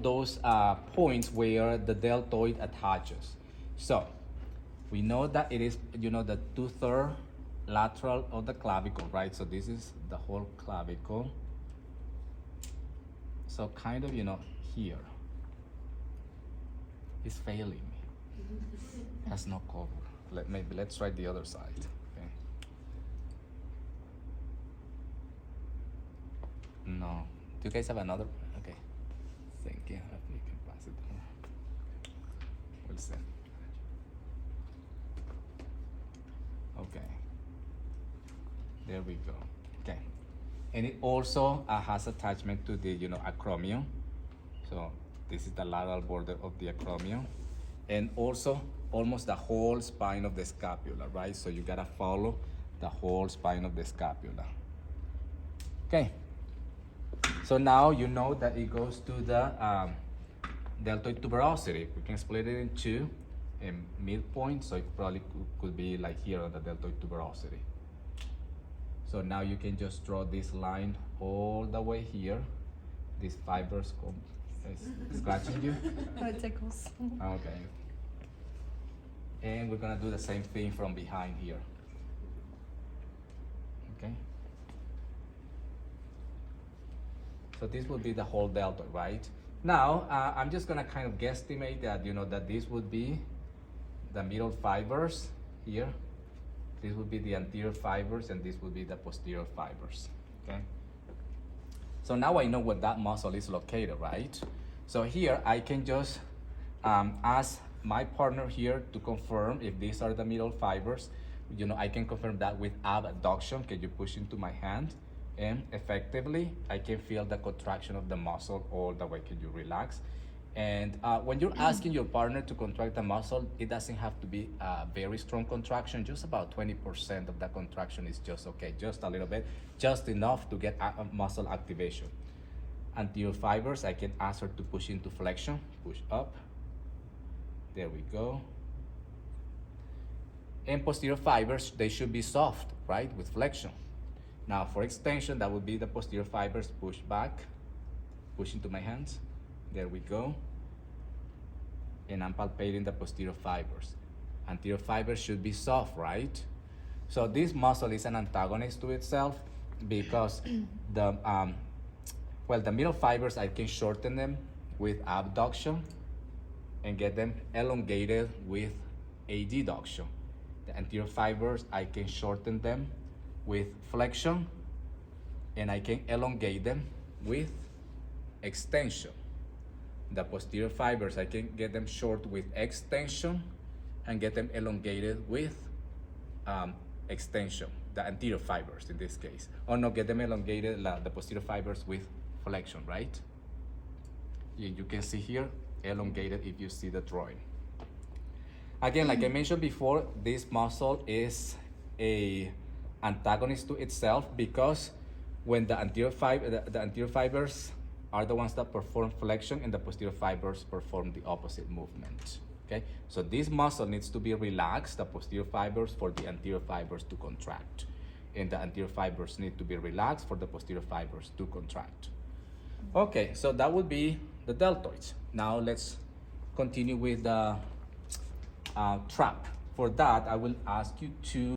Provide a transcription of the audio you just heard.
those points where the deltoid attaches. So we know that it is, you know, the 2/3 lateral of the clavicle, right? So this is the whole clavicle. So kind of, you know, here. It's failing me. Has no cover. Maybe let's try the other side. Okay. No. Do you guys have another? Okay. Thank you. You can pass it on. We'll see. Okay. There we go. Okay. And it also has attachment to the, you know, acromion. So this is the lateral border of the acromion. And also almost the whole spine of the scapula, right? So you gotta follow the whole spine of the scapula. Okay. So now you know that it goes to the deltoid tuberosity. We can split it in two midpoint, so it probably could be like here on the deltoid tuberosity. So now you can just draw this line all the way here. These fibers come scratching you. Oh, it tickles. Okay. And we're gonna do the same thing from behind here. Okay. So this would be the whole deltoid, right? Now, I'm just gonna kind of guesstimate that, you know, that this would be the middle fibers here. This would be the anterior fibers, and this would be the posterior fibers, okay? So now I know where that muscle is located, right? So here I can just ask my partner here to confirm if these are the middle fibers. You know, I can confirm that with abduction. Can you push into my hand? And effectively, I can feel the contraction of the muscle all the way. Can you relax? And when you're asking your partner to contract the muscle, it doesn't have to be a very strong contraction. Just about 20% of the contraction is just okay, just a little bit, just enough to get muscle activation. Anterior fibers, I can ask her to push into flexion, push up. There we go. And posterior fibers, they should be soft, right, with flexion. Now for extension, that would be the posterior fibers, push back, push into my hands. There we go. And I'm palpating the posterior fibers. Anterior fibers should be soft, right? So this muscle is an antagonist to itself because the middle fibers, I can shorten them with abduction and get them elongated with adduction. The anterior fibers, I can shorten them with flexion and I can elongate them with extension. The posterior fibers, I can get them short with extension and get them elongated with extension, the anterior fibers in this case. Or no, get them elongated, the posterior fibers with flexion, right? You can see here, elongated if you see the drawing. Again, like I mentioned before, this muscle is a antagonist to itself because when the anterior fibers are the ones that perform flexion and the posterior fibers perform the opposite movement, okay? So this muscle needs to be relaxed, the posterior fibers, for the anterior fibers to contract. And the anterior fibers need to be relaxed for the posterior fibers to contract. Okay, so that would be the deltoids. Now let's continue with the trap. For that, I will ask you to